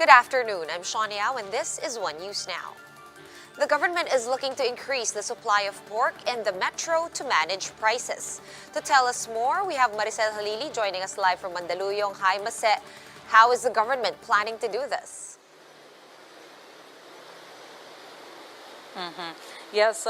Good afternoon, I'm Shawn Yao and this is One News Now. The government is looking to increase the supply of pork in the metro to manage prices. To tell us more, we have Maricel Halili joining us live from Mandaluyong. Hi, Mase. How is the government planning to do this? Yes,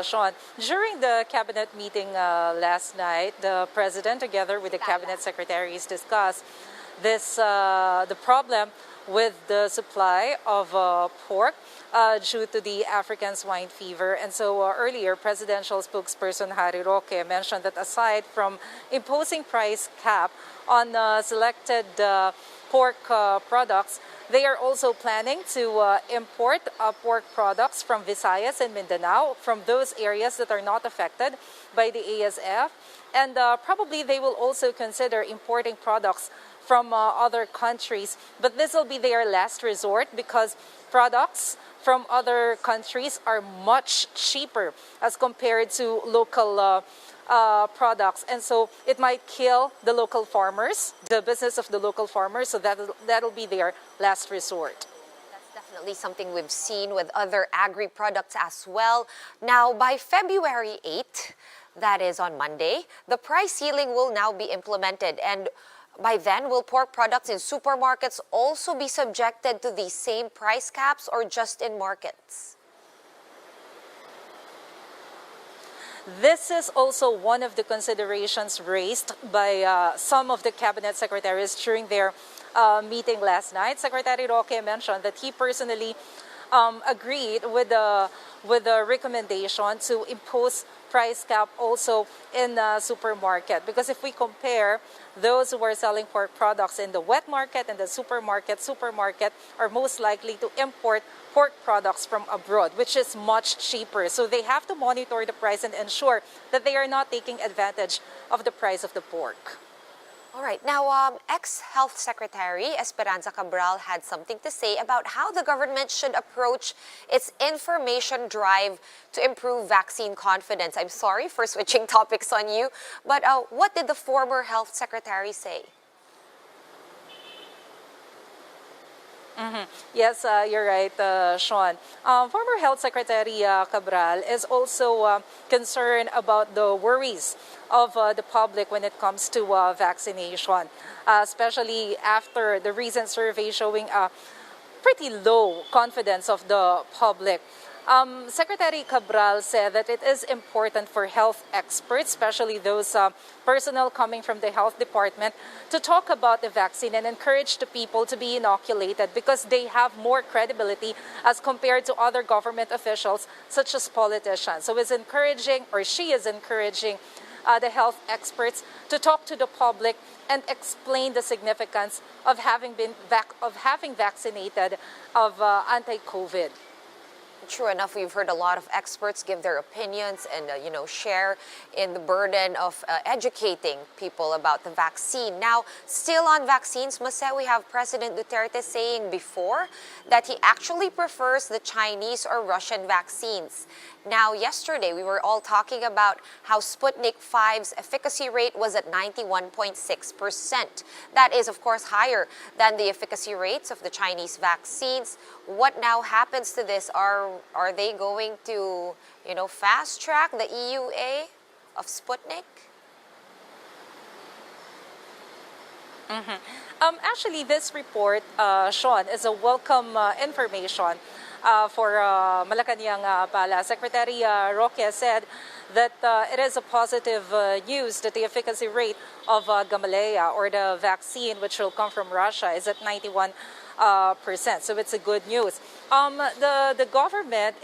Sean. During the cabinet meeting last night, the president, together with the cabinet secretaries, discussed the problem with the supply of pork due to the African swine fever. And so earlier, presidential spokesperson Harry Roque mentioned that aside from imposing price cap on selected pork products, they are also planning to import pork products from Visayas and Mindanao, from those areas that are not affected by the ASF. And probably they will also consider importing products from other countries. But this will be their last resort because products from other countries are much cheaper as compared to local products. And so it might kill the local farmers, the business of the local farmers. So that'll be their last resort. That's definitely something we've seen with other agri-products as well. Now, by February 8th, that is on Monday, the price ceiling will now be implemented. And by then, will pork products in supermarkets also be subjected to the same price caps or just in markets? This is also one of the considerations raised by some of the cabinet secretaries during their meeting last night. Secretary Roque mentioned that he personally agreed with the recommendation to impose price cap also in the supermarket. Because if we compare those who are selling pork products in the wet market and the supermarket are most likely to import pork products from abroad, which is much cheaper. So they have to monitor the price and ensure that they are not taking advantage of the price of the pork. All right. Now, ex-Health Secretary Esperanza Cabral had something to say about how the government should approach its information drive to improve vaccine confidence. I'm sorry for switching topics on you, but what did the former Health Secretary say? Yes, you're right, Sean. Former Health Secretary Cabral is also concerned about the worries of the public when it comes to vaccination, especially after the recent survey showing a pretty low confidence of the public. Secretary Cabral said that it is important for health experts, especially those personnel coming from the health department, to talk about the vaccine and encourage the people to be inoculated because they have more credibility as compared to other government officials such as politicians. So she is encouraging the health experts to talk to the public and explain the significance of having vaccinated of anti-COVID. True enough, we've heard a lot of experts give their opinions and, share in the burden of educating people about the vaccine. Now, still on vaccines, Mase, we have President Duterte saying before that he actually prefers the Chinese or Russian vaccines. Now, yesterday, we were all talking about how Sputnik V's efficacy rate was at 91.6%. That is, of course, higher than the efficacy rates of the Chinese vaccines. What now happens to this? Are they going to, fast track the EUA of Sputnik? Actually, this report, Sean, is a welcome information for Malacanang Pala. Secretary Roque said that it is a positive news that the efficacy rate of Gamaleya, or the vaccine which will come from Russia, is at 91%. So it's a good news. The government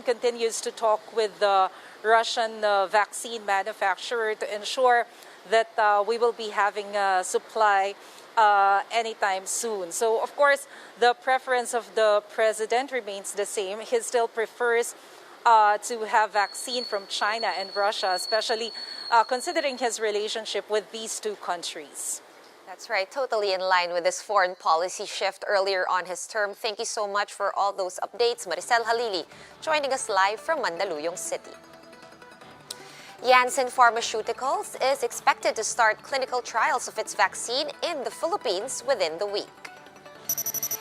continues to talk with the Russian vaccine manufacturer to ensure that we will be having a supply anytime soon. So, of course, the preference of the president remains the same. He still prefers to have vaccine from China and Russia, especially considering his relationship with these two countries. That's right, totally in line with this foreign policy shift earlier on his term. Thank you so much for all those updates. Maricel Halili joining us live from Mandaluyong City. Janssen Pharmaceuticals is expected to start clinical trials of its vaccine in the Philippines within the week.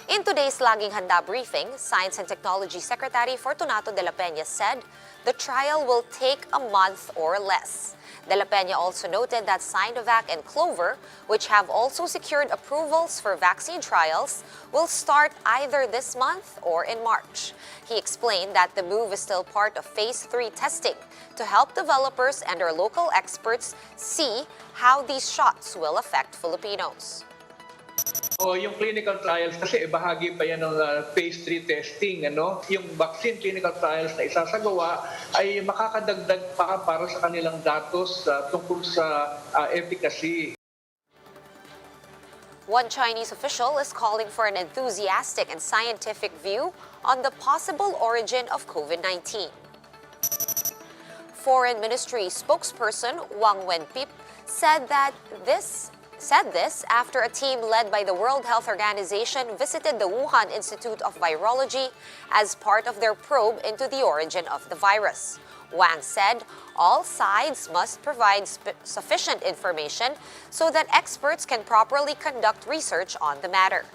In today's Laging Handa briefing, Science and Technology Secretary Fortunato de la Peña said the trial will take a month or less. De la Peña also noted that Sinovac and Clover, which have also secured approvals for vaccine trials, will start either this month or in March. He explained that the move is still part of Phase 3 testing to help developers and our local experts see how these shots will affect Filipinos. O yung clinical trials kasi bahagi pa yan ng phase 3 testing, ano? Yung vaccine clinical trials na isasagawa ay makakadagdag pa para sa kanilang datos tungkol sa efficacy. One Chinese official is calling for an enthusiastic and scientific view on the possible origin of COVID-19. Foreign Ministry spokesperson Wang Wenpip said this after a team led by the World Health Organization visited the Wuhan Institute of Virology as part of their probe into the origin of the virus. Wang said all sides must provide sufficient information so that experts can properly conduct research on the matter.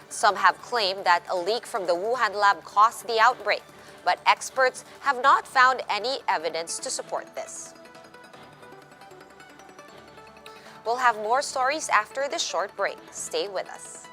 Some have claimed that a leak from the Wuhan lab caused the outbreak, but experts have not found any evidence to support this. We'll have more stories after this short break. Stay with us.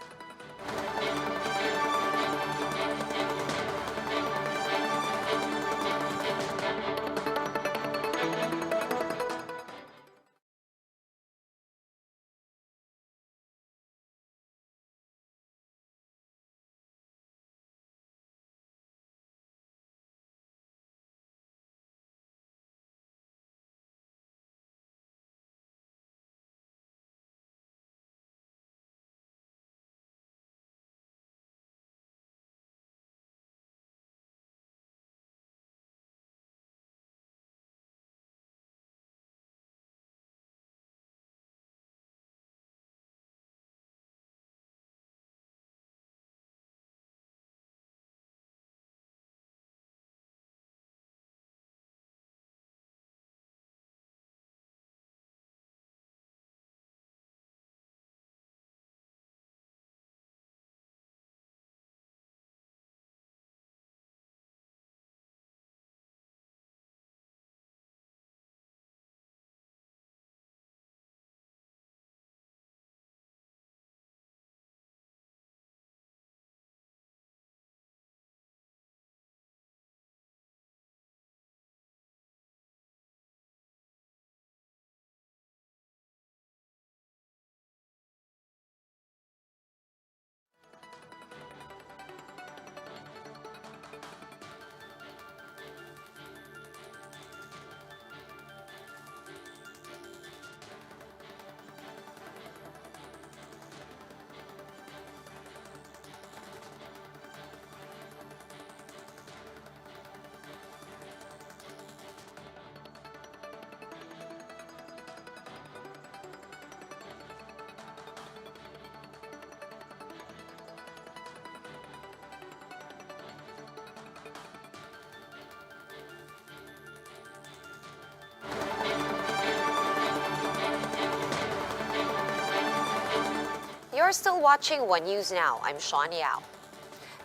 You're still watching One News Now. I'm Sean Yao.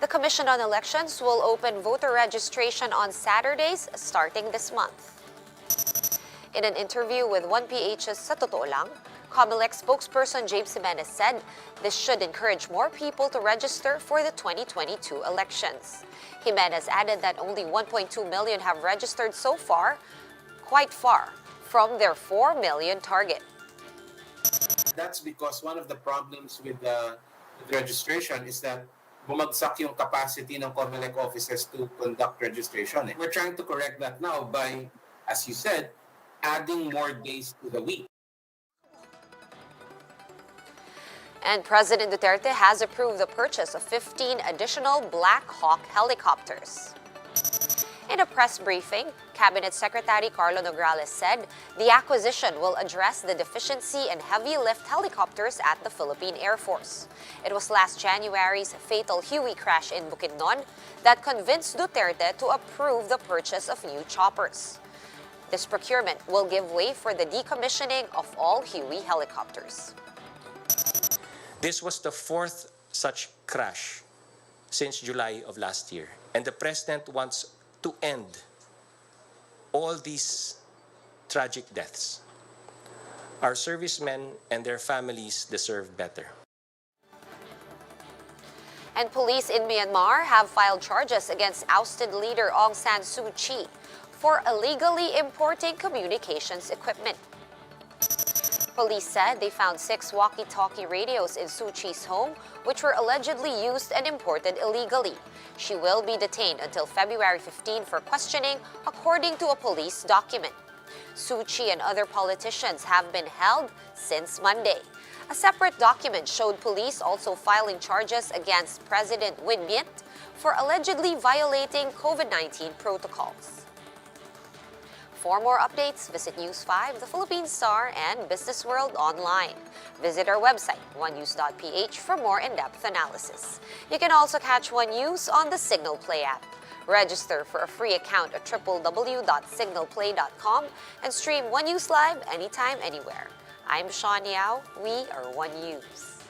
The Commission on Elections will open voter registration on Saturdays starting this month. In an interview with 1PH's Sa Totoo Lang, Comelec spokesperson James Jimenez said this should encourage more people to register for the 2022 elections. Jimenez added that only 1.2 million have registered so far, quite far from their 4 million target. That's because one of the problems with the registration is that bumagsak yung capacity ng Comelec offices to conduct registration. We're trying to correct that now by, as you said, adding more days to the week. And President Duterte has approved the purchase of 15 additional Black Hawk helicopters. In a press briefing, Cabinet Secretary Carlo Nograles said the acquisition will address the deficiency in heavy-lift helicopters at the Philippine Air Force. It was last January's fatal Huey crash in Bukidnon that convinced Duterte to approve the purchase of new choppers. This procurement will give way for the decommissioning of all Huey helicopters. This was the fourth such crash since July of last year, and the President wants to end all these tragic deaths. Our servicemen and their families deserve better. And police in Myanmar have filed charges against ousted leader Aung San Suu Kyi for illegally importing communications equipment. Police said they found 6 walkie-talkie radios in Suu Kyi's home, which were allegedly used and imported illegally. She will be detained until February 15 for questioning, according to a police document. Suu Kyi and other politicians have been held since Monday. A separate document showed police also filing charges against President Win Myint for allegedly violating COVID-19 protocols. For more updates, visit News 5, The Philippine Star, and Business World online. Visit our website, onenews.ph, for more in-depth analysis. You can also catch One News on the Signal Play app. Register for a free account at www.signalplay.com and stream One News Live anytime, anywhere. I'm Sean Yao. We are One News.